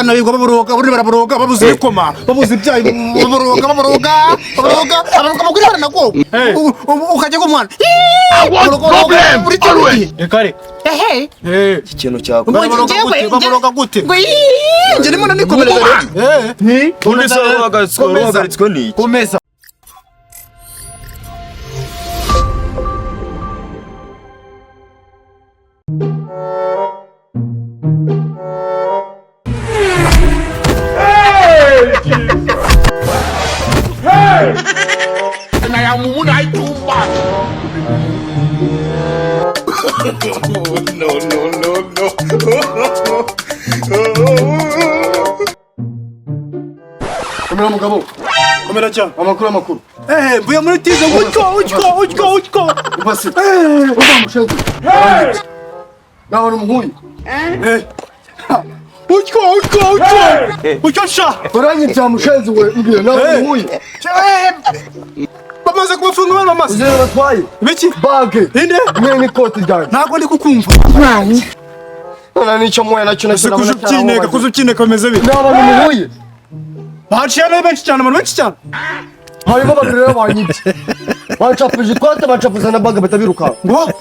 abana bigo baboroga buri baraboroga babuze ikoma babuze ibyayi baboroga abakuri bana nako ukaje ko mwana buri cyuri kare ikintu cyako baboroga gute nje ndimo nikomereza undi se wahagaritswe ni komeza Komera mugabo. Komera cyane. Amakuru. Mvuye muri tizo utko. Basi. Uva mushenzi. Nawe umuhuyi. Utko sha. Baranye cya mushenzi we ngiye nawe umuhuyi. Bamaze kubafunga bana mama. Uzere batwaye. Biki? Bage. Inde? Mwe koti dai. Nako ndi kukumva. Nana nico moya nacho na kuzucyine kameze bite. Nawe umuhuyi. Bahaciyana benshi cyane abantu benshi cyane. Harimo babiri rero banyibye. Bacapuje ikote bacapuza na bage batabiruka. Ngo.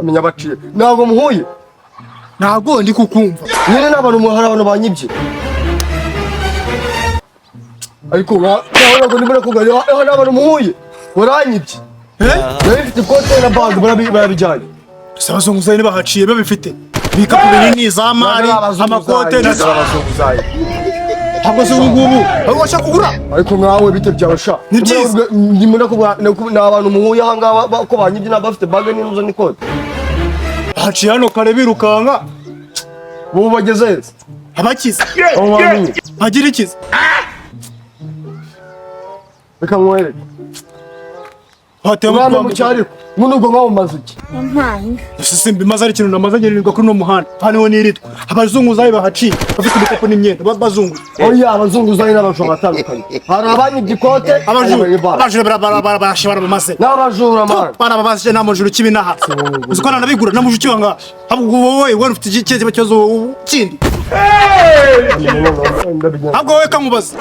Amenya baciye. Nago muhuye. Nago ndi kukumva. Nyine n'abantu muhara abantu banyibye. Ariko naho ndimo kugayo n'abantu muhuye. Baranyibye. Nafite ikote na bage barabijyanye. Sabazunguzaye bahaciye babifite. Bikapu binini za mari amakote n'abazunguzaye. Ntabwo se ngubu abasha kugura ariko nkawe bite byabasha. Ndimo n'abantu muhuye hanga ko banyibye n'abafite bage n'inzo n'ikote. Haciye hano kare birukanga. Bo bageze abakize. Agira ikize. Reka mwere. Hatema mu cyariko. Munubwo ngaho maziki. Simbi mazari kintu namaze ngerirwa kuri no muhanda. Hano niritwa. Abazunguzayi bahaciye. Bafite ibikapu n'imyenda bazungu. Oya abazunguzayi n'abashaka batandukanye. Hari abanyibye ikote abajura barashibara bamaze. N'abajura mara. Bana babasije namujuru kibinaha. Uzikona nabigura namujuki wanga. Ahubwo wowe ufite ikibazo cyazo kindi. Ahubwo wowe kamubaza.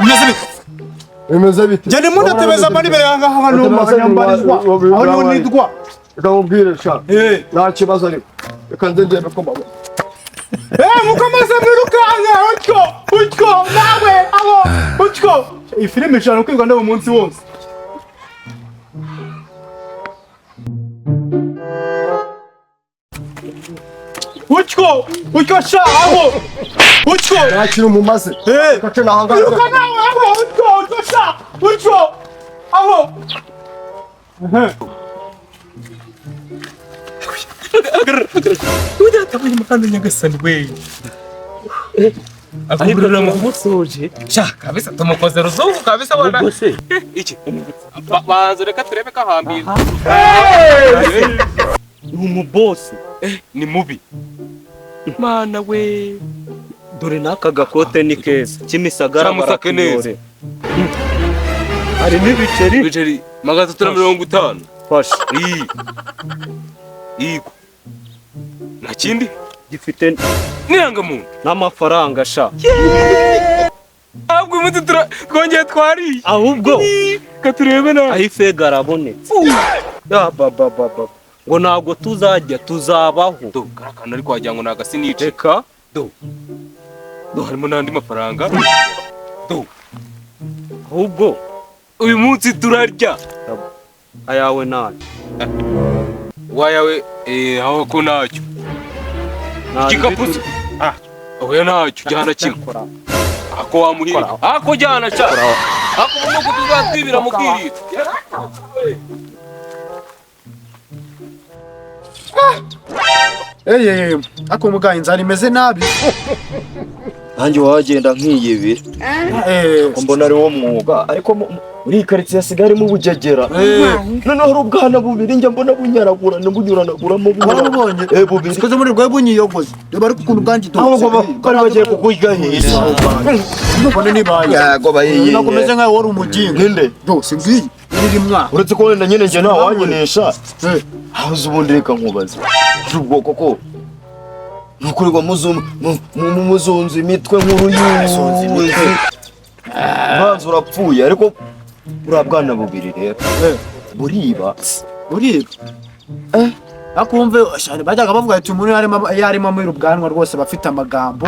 Imeze bite? Jane munda tebeza mari bere yanga hano manyambarizwa. Aho nidwa. Ndamubwire sha. Nta kibazo ariko. Reka nzende bakoma. Mukomeze birukanga utko nawe abo utko. Iyi filime cyane kwigwa ndabo munsi wose. Utko sha abo. Utko. Nakira mu maze. Kace nahanga. Birukanga abo utko sha. Utko. Abo. Udah tamanyi mukanda nyagasani we. Akubura mu musoje. Sha kabisa tumukoze ruzuvu kabisa wana. Bose. Iki. Banzo reka turebe kahambira. Ni boss. Ni mubi. Mana we. Dore naka gakote ni keza. Kimisagara barakinore. Ari n'ibiceri. Magaza 350. Fasha. Iko. Nakindi gifite nirangamuntu n'amafaranga sha. Ahubwo umuti twongeye twari. Ahubwo katurebe na ayifega arabonetse. Ya baba. Ngo nago tuzajya tuzabaho. Do karakana ari kwajya ngo naga sinice. Reka do harimo nandi mafaranga. Do. Ahubwo uyu munsi turarya. Ayawe nani? Wayawe aho ko nacyo. Igikapuzi. Oya nacyo jyana kimwe. Ako wamuhira. Ako jyana cha. Ako muko tuzatwibira mukirira. Ako mugaye inzara imeze nabi. Nanjye wagenda nkiyibira. Mbona ari wo mwuga ariko muri karitsiye yasigari mu bujegera. Noneho urubwana bubiri njya mbona bunyaragura n'ubunyuranaguramo barabonye. Bubiri. Sikoze muri rwa bunyiyogoze. Reba ari kukuntu bwangi to. Ahubwo bari bagiye kugujya heza. Mbona ni baye. Yago baye. Nakomeze nkaho wari umuginga. Ninde? Do singiye. Iri mwa. Uretse ko wenda nyine nje nta wanyenesha. Haza ubundi reka nkubaza. Ubwo koko nukurirwa muzunza imitwe nk'uruyuzi banza urapfuye ariko buriya bwana bubiri rero buriba akumve bajyaga bavuga ati umuntu yarimo amira ubwanwa rwose bafite amagambo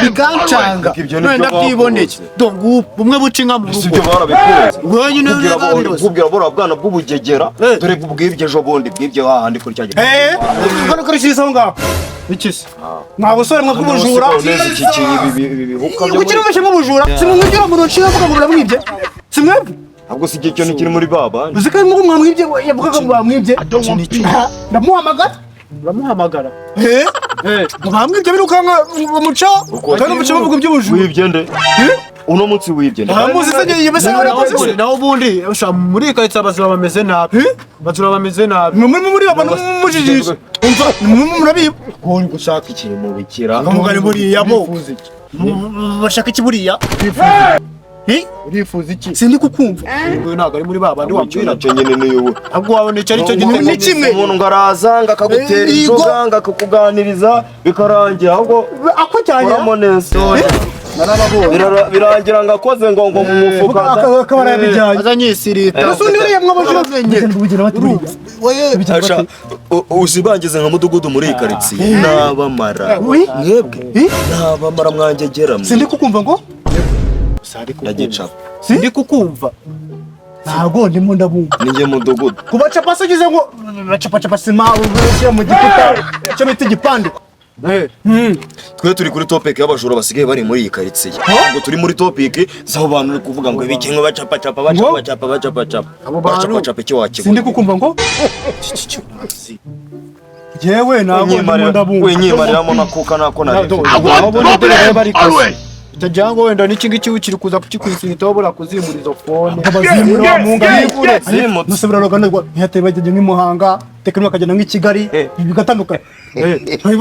bigancanga none ndabyiboneye donc bumwe buca inka mu rugo ibyo barabikunze wenyine kubwira buriya bwana bw'ubugegera dore bwibye ejo bundi bwibye hahandi kuri cya gihe ubwo kurishiriza aho ngaho ikisi mwa busore mwa bw'ubujura ukiri umushe nk'ubujura simumwibwira mu ruciye avuga ngo uramwibye simwebwe ahubwo si igihe cyo kiri muri baba uzi ko arimo mwamwibye yavugaga ngo bamwibye uramuhamagara bamwibye birukanka umucaho kandi umucaho bavuga iby'ubujura wibye nde uno munsi wibye nde amuzi se yibese warakoze naho ubundi muri iyi karitsiye abazura bameze nabi muri abantu mumujijisha umva murabiba uri gushaka ikintu mu bikira ngamugani buriya bo bashaka iki buriya urifuza iki sindi kukumva ntabwo ari muri ba bandi wabwira cyo nyene niyo ahubwo wabona icyo ari cyo gitego ni kimwe umuntu ngaraza ngakagutera inzoga ngakakuganiriza bikarangira ahubwo ako cyane uramoneza birangira ngakoze ngo mu mufuka akaba yarabijyanye azanye isirita usundi uriya mwabajura bwenye uzibangize nka mudugudu muri iyi karitsiye nabamara mwebwe nabamara mwangegeramo sindi kukumva ngo ndagica sindi kukumva ntabwo ndimo ndabumva ninjye mudugudu kubacapa se ugize ngo bacapacapa sima ubushyira mu gikuta cyo bita igipande twe turi kuri topic y'abajura basigaye bari muri iyi karitsiye ngo turi muri topic z'aho bantu uri kuvuga ngo ibiki ngo bacapacapa icyo wakibona sindi kukumva ngo yewe ntabwo ndimo ndabumva wenyimariramo nakuka nako nari utagira ngo wenda n'iki ngiki kiri kuza kukikwisirita aho bura kuzimura izo fone abazimura munga nibure nusubira roganirwa ntiyateye bageze nk'imuhanga tekanwa akagenda nk'i Kigali bigatandukana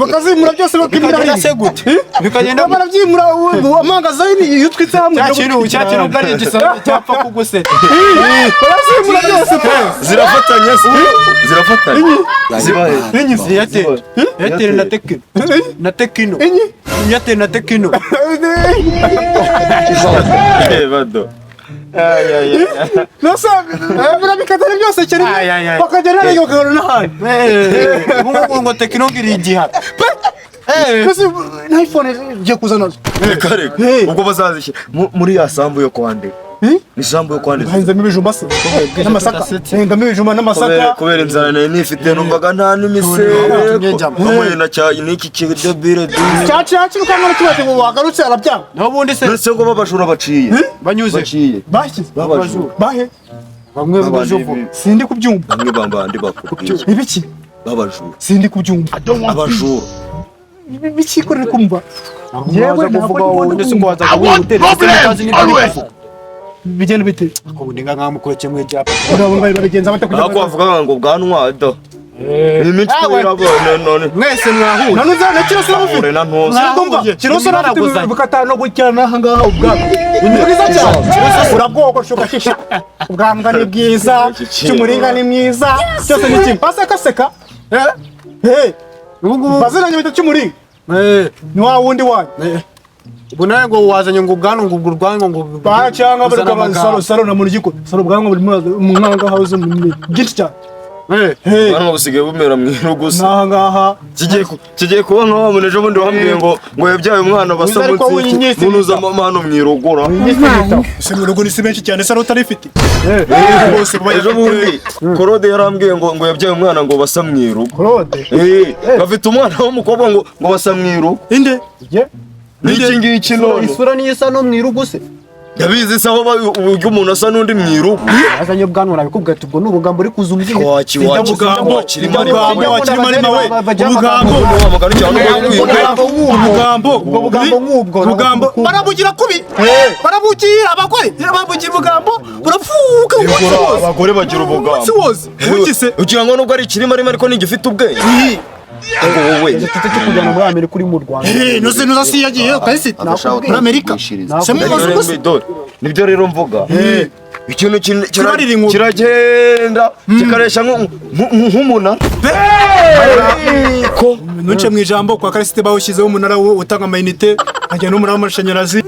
bakazimura byose bakimira se gute bikagenda barabyimura amangazini iyo twitse hamwe cya kintu bwari igisoro cyapfa kuguseta barazimura byose zirafatanya Airtel na Tekino Airtel na Tekino bado nose barabikatana byose cyane bakagera rero bakagana n'ahandi ngo Tekino ngiri igiha kasi iPhone je kuzana kare ubwo bazazishyira muri ya sambu yo kwande ni sambu yo kwande hanze mibijumba se n'amasaka henga mibijumba n'amasaka kubera inzara nifite numvaga nta n'imise muri na cya niki kiryo bire cyaci ukangana cyubate ngo wagarutse arabyanga naho ubundi se ngo babajura baciye banyuze bashyize babajura bahe bamwe bajovu sindi kubyumva bamwe bambandi bakubwiye ibiki babajura sindi kubyumva abajura biki ko kumva yewe navuga ubundi se ngo waza gutera kazi n'ibyo bigenda bite ubundi nga nkamukurikiye mu cyapa urabona bari babigenza batakugira ako bavuga ngo bwanwa do imitwe irabona none mwese mwahura none uzana kirose ure na ntoza kumva kirose arafite bukatana gukirana aha ngaha ubwabo ni bwiza cyane urabwogosha shisha ubwambwa ni bwiza cyumuringa ni mwiza cyose ni kimwe paseka seka baziranye bita cyumuringa ni wa wundi wanyu ubu nawe ngo wazanye ngo ubwanwa ngo urwango ngo bacanga bari kabanza salo na murigiko salo ubwanwa buri mu mwanga hauze mu byinshi cyane bano busigaye bumera mwiru gusa naha ngaha kigiye kuba nka wa munejo bundi wambwiye ngo yabyaye umwana basa munsi munuza amano mwirogora se murugo ni si benshi cyane salo utarifite bose ejo bundi Korode yarambwiye ngo yabyaye umwana ngo basa mwirugo Korode bafite umwana w'umukobwa ngo basa mwirugo inde n'iki ngiki none isura niyo isa no mwirugo se yabizi saho uburyo umuntu asa n'undi mwirugo azanye ubwanwa urabikubwira ati ubwo ni ubugambo uri kuzumva ubugambo barabugira kubi barabugira abagore babugira ubugambo burapfuka abagore bagira ubugambo ugira ngo nubwo ari ikirimo ariko ntigifite ubwenge wowe igitete cyo kujyana muri Amerika uri mu Rwanda nuza si yagiye kahise muri Amerika nibyo rero mvuga ikintu kiragenda kikaresha nk'umuna ko ntuce mu ijambo kwa Karisite bawushyizeho umunara utanga amayinite ajya n'umuriro w'amashanyarazi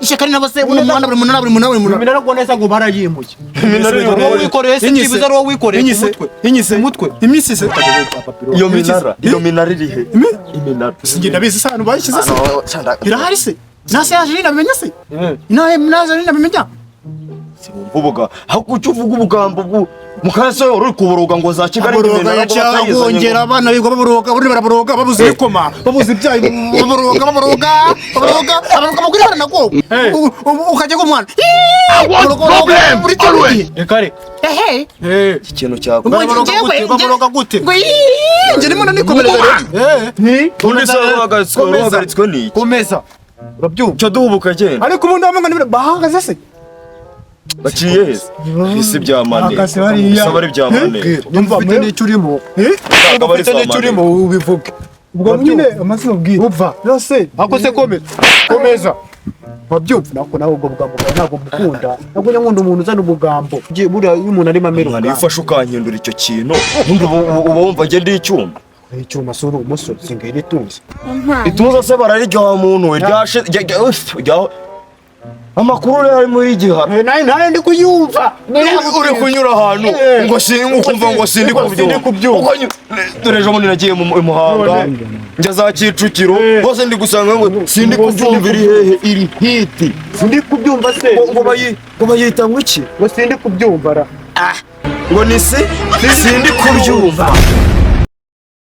ishyaka ni nabase uno muhanda buri munara iminara ngo neza ngo barayimuye wowe wikoreye se kibuza ari wowe wikoreye umutwe imisise iyo minara iri he iminara singira bizi sano bayishyize se irahari se nase yaje ninamenya se naje ninamenya ubuga hakucyo uvuga ubugambo mukase uri kuboroga ngo za Kigali boroga yacagongera abana bigo baboroga buri baraboroga babuze ikoma babuze ibyayi baboroga abakuri baranago ukajya ko mwana buri cyari rekare ikintu cyako baboroga gute nje ndimo nikomereza undi se wahagaritswe ni komeza urabyumva cyo duhubuka genda ariko ubundi bamwe bahagaze se baciye hese isi byamane sabari byamane nyumva mfite n'icyo urimo mfite n'icyo urimo ubivuge ubwo nyine amazina ubwira upfa yose ako se komeza wabyumva nako nawe ubwo bugambo ntabwo mukunda ntabwo nyakunda umuntu uzana ubugambo buriya iyo umuntu arimo ameruka nifashe ukankindura icyo kintu uba wumva njye ndi icyuma icyuma sura umusore singira ituze ituze se barariryoha muntu ryashe amakuru rero ari muri gihara nawe ndi kuyumva uri kunyura ahantu ngo ukumva ngo sindi kubyumva dore ejo bundi nagiye mu Muhanga njya za Kicukiro bose ndi gusanga ngo sindi kubyumva iri hehe iri hiti sindi kubyumva se ngo bayita ngo iki ngo sindi kubyumva ngo ni sindi kubyumva